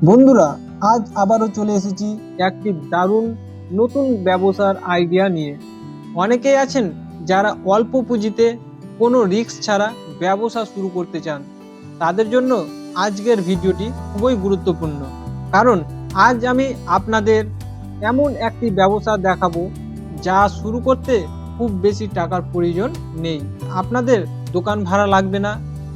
বন্ধুরা, আজ আবারও চলে এসেছি একটি দারুণ নতুন ব্যবসার আইডিয়া নিয়ে। অনেকেই আছেন যারা অল্প পুঁজিতে কোনো রিস্ক ছাড়া ব্যবসা শুরু করতে চান। তাদের জন্য আজকের ভিডিওটি খুবই গুরুত্বপূর্ণ, কারণ আজ আমি আপনাদের এমন একটি ব্যবসা দেখাবো যা শুরু করতে খুব বেশি টাকার প্রয়োজন নেই। আপনাদের দোকান ভাড়া লাগবে না,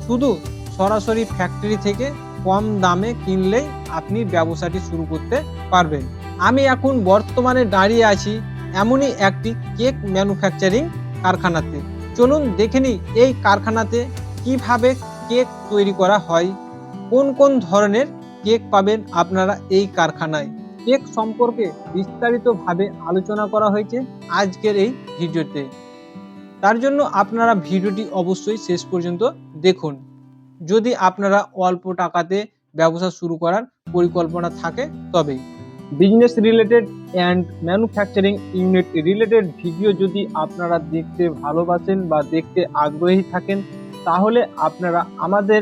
শুধু সরাসরি ফ্যাক্টরি থেকে কম দামে কিনলেই আপনি ব্যবসাটি শুরু করতে পারবেন। আমি এখন বর্তমানে দাঁড়িয়ে আছি এমনই একটি কেক ম্যানুফ্যাকচারিং কারখানাতে। চলুন দেখে নিই এই কারখানাতে কিভাবে কেক তৈরি করা হয়, কোন কোন ধরনের কেক পাবেন আপনারা এই কারখানায়। কেক সম্পর্কে বিস্তারিতভাবে আলোচনা করা হয়েছে আজকের এই ভিডিওতে। তার জন্য আপনারা ভিডিওটি অবশ্যই শেষ পর্যন্ত দেখুন, যদি আপনারা অল্প টাকাতে ব্যবসা শুরু করার পরিকল্পনা থাকে তবেই। Business related and manufacturing unit related video যদি আপনারা দেখতে ভালোবাসেন বা দেখতে আগ্রহী থাকেন, তাহলে আপনারা আমাদের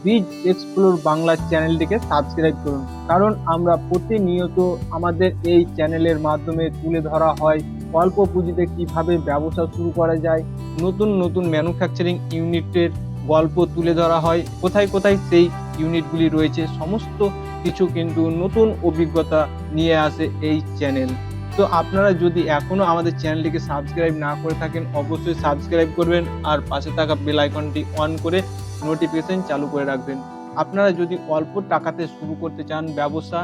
বিজ এক্সপ্লোর বাংলা চ্যানেলটিকে সাবস্ক্রাইব করুন, কারণ আমরা প্রতিনিয়ত আমাদের এই চ্যানেলের মাধ্যমে তুলে ধরা হয় অল্প পুঁজিতে কিভাবে ব্যবসা শুরু করা যায়, নতুন নতুন ম্যানুফ্যাকচারিং ইউনিটের গল্প তুলে ধরা হয়, কোথায় কোথায় সেই ইউনিটগুলি রয়েছে, সমস্ত কিছু কিন্তু নতুন অভিজ্ঞতা নিয়ে আসে এই চ্যানেল। তো আপনারা যদি এখনো আমাদের চ্যানেলটিকে সাবস্ক্রাইব না করে থাকেন, অবশ্যই সাবস্ক্রাইব করবেন আর পাশে থাকা বেল আইকনটি অন করে নোটিফিকেশন চালু করে রাখবেন। আপনারা যদি অল্প টাকাতে শুরু করতে চান ব্যবসা,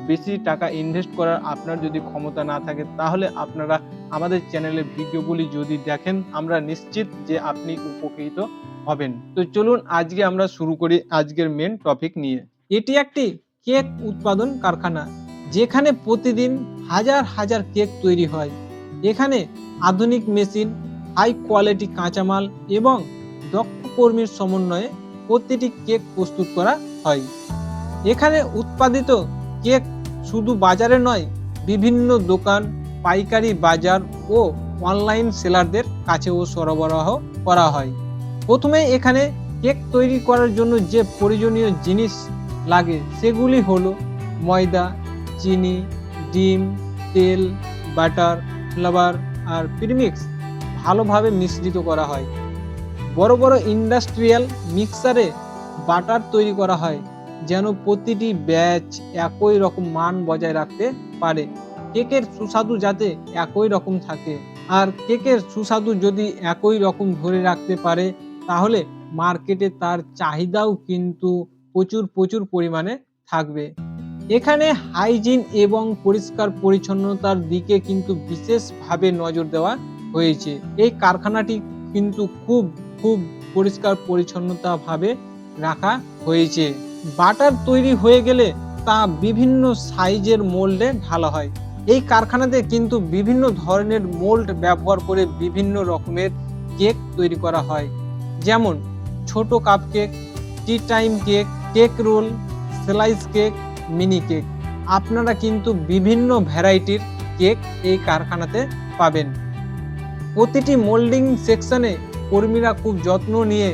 বেশি টাকা ইনভেস্ট করার আপনার যদি ক্ষমতা না থাকে, তাহলে আপনারা আমাদের চ্যানেলের ভিডিওগুলি যদি দেখেন, আমরা নিশ্চিত যে আপনি উপকৃত হবেন। তো চলুন আজকে আমরা শুরু করি আজকের মেন টপিক নিয়ে। এটি একটি কেক উৎপাদন কারখানা, যেখানে প্রতিদিন হাজার হাজার কেক তৈরি হয়। এখানে আধুনিক মেশিন, হাই কোয়ালিটি কাঁচামাল এবং দক্ষ কর্মীর সমন্বয়ে প্রতিটি কেক প্রস্তুত করা হয়। এখানে উৎপাদিত কেক শুধু বাজারে নয়, বিভিন্ন দোকান, পাইকারি বাজার ও অনলাইন সেলারদের কাছেও সরবরাহ করা হয়। প্রথমে এখানে কেক তৈরি করার জন্য যে প্রয়োজনীয় জিনিস লাগে সেগুলি হলো ময়দা, চিনি, ডিম, তেল, বাটার, ফ্লেভার আর প্রিমিক্স ভালোভাবে মিশ্রিত করা হয়। বড় বড় ইন্ডাস্ট্রিয়াল মিক্সারে বাটার তৈরি করা হয়, যেন প্রতিটি ব্যাচ একই রকম মান বজায় রাখতে পারে। কেকের সুস্বাদু যাতে একই রকম থাকে, আর কেকের সুস্বাদু যদি একই রকম ধরে রাখতে পারে, তাহলে মার্কেটে তার চাহিদাও কিন্তু প্রচুর প্রচুর পরিমাণে থাকবে। এখানে হাইজিন এবং পরিষ্কার পরিচ্ছন্নতার দিকে কিন্তু বিশেষভাবে নজর দেওয়া হয়েছে। এই কারখানাটি কিন্তু খুব খুব পরিষ্কার পরিচ্ছন্নতা ভাবে রাখা হয়েছে। বাটার তৈরি হয়ে গেলে তা বিভিন্ন সাইজের মোল্ডে ঢালা হয়। এই কারখানাতে কিন্তু বিভিন্ন ধরনের মোল্ড ব্যবহার করে বিভিন্ন রকমের কেক তৈরি করা হয়, যেমন ছোট cup cake, tea time cake, cake roll, slice cake, mini cake. আপনারা কিন্তু বিভিন্ন ভ্যারাইটির কেক এই কারখানাতে পাবেন। প্রতিটি মোল্ডিং সেকশনে কর্মীরা খুব যত্ন নিয়ে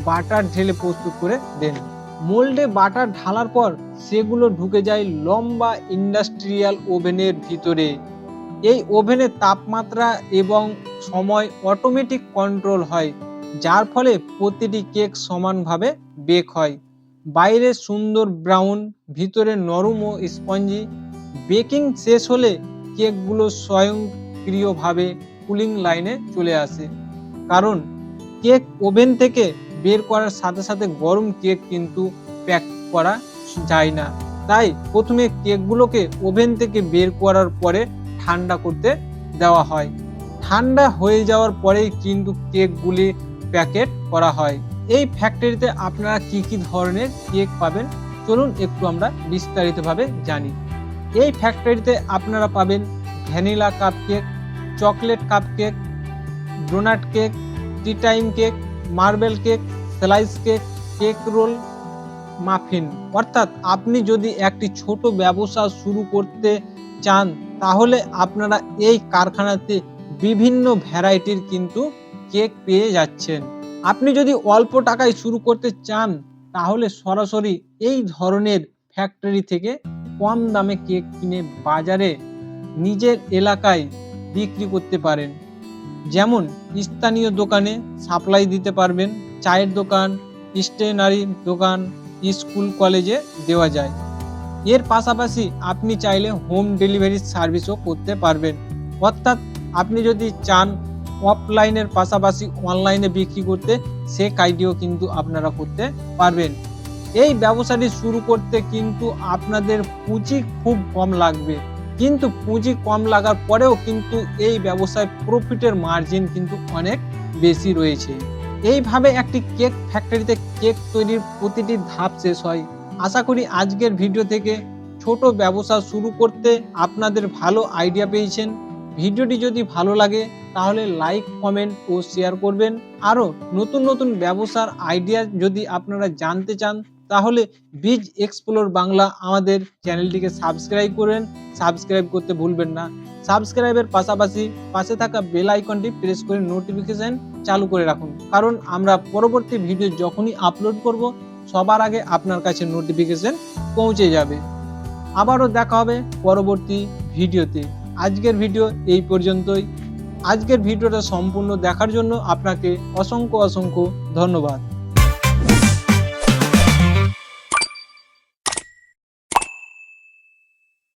বাটার ঢেলে প্রস্তুত করে দেন। মোল্ডে বাটার ঢালার পর সেগুলো ঢুকে যায় লম্বা ইন্ডাস্ট্রিয়াল ওভেনের ভিতরে। এই ওভেনের তাপমাত্রা এবং সময় অটোমেটিক কন্ট্রোল হয়, যার ফলে প্রতিটি কেক সমানভাবে বেক হয়। বাইরে সুন্দর ব্রাউন, ভিতরে নরম ও স্পঞ্জি। বেকিং শেষ হলে কেকগুলো স্বয়ংক্রিয়ভাবে কুলিং লাইনে চলে আসে, কারণ কেক ওভেন থেকে বের করার সাথে সাথে গরম কেক কিন্তু প্যাক করা যায় না। তাই প্রথমে কেকগুলোকে ওভেন থেকে বের করার পরে ঠান্ডা করতে দেওয়া হয়। ঠান্ডা হয়ে যাওয়ার পরেই কিন্তু কেকগুলি প্যাকেট করা হয়। এই ফ্যাক্টরিতে আপনারা কি কি ধরনের কেক পাবেন, চলুন একটু আমরা বিস্তারিতভাবে জানি। এই ফ্যাক্টরিতে আপনারা পাবেন vanilla cup cake, chocolate cup cake, donut cake, tea time cake, marble cake, slice cake, cake roll, muffin. অর্থাৎ আপনি যদি একটি ছোট ব্যবসা শুরু করতে চান, তাহলে আপনারা এই কারখানাতে বিভিন্ন ভ্যারাইটির কিন্তু কেক পেয়ে যাচ্ছেন। আপনি যদি অল্প টাকায় শুরু করতে চান, তাহলে সরাসরি এই ধরনের ফ্যাক্টরি থেকে কম দামে কেক কিনে বাজারে নিজের এলাকায় বিক্রি করতে পারেন। যেমন স্থানীয় দোকানে সাপ্লাই দিতে পারবেন, চায়ের দোকান, স্টেশনারি দোকান, স্কুল কলেজে দেওয়া যায়। এর পাশাপাশি আপনি চাইলে হোম ডেলিভারি সার্ভিসও করতে পারবেন। অর্থাৎ আপনি যদি চান অফলাইনের পাশাপাশি অনলাইনে বিক্রি করতে, সে কাজটিও কিন্তু আপনারা করতে পারবেন। এই ব্যবসাটি শুরু করতে কিন্তু আপনাদের পুঁজি খুব কম লাগবে, কিন্তু পুঁজি কম লাগার পরেও কিন্তু এই ব্যবসায় প্রফিটের মার্জিন কিন্তু অনেক বেশি রয়েছে। এইভাবে একটি কেক ফ্যাক্টরিতে কেক তৈরির প্রতিটি ধাপ শেষ হয়। আশা করি আজকের ভিডিও থেকে ছোট ব্যবসা শুরু করতে আপনাদের ভালো আইডিয়া পেয়েছেন। ভিডিওটি যদি ভালো লাগে তাহলে লাইক, কমেন্ট ও শেয়ার করবেন। আরও নতুন নতুন ব্যবসার আইডিয়া যদি আপনারা জানতে চান তাহলে বিজ এক্সপ্লোর বাংলা আমাদের চ্যানেলটিকে সাবস্ক্রাইব করবেন। সাবস্ক্রাইব করতে ভুলবেন না। সাবস্ক্রাইবের পাশাপাশি পাশে থাকা বেল আইকনটি প্রেস করে নোটিফিকেশন চালু করে রাখুন, কারণ আমরা পরবর্তী ভিডিও যখনই আপলোড করব সবার আগে আপনার কাছে নোটিফিকেশন পৌঁছে যাবে। আবারও দেখা হবে পরবর্তী ভিডিওতে। আজকের ভিডিও এই পর্যন্তই। আজকের ভিডিওটা সম্পূর্ণ দেখার জন্য আপনাকে অসংখ্য ধন্যবাদ।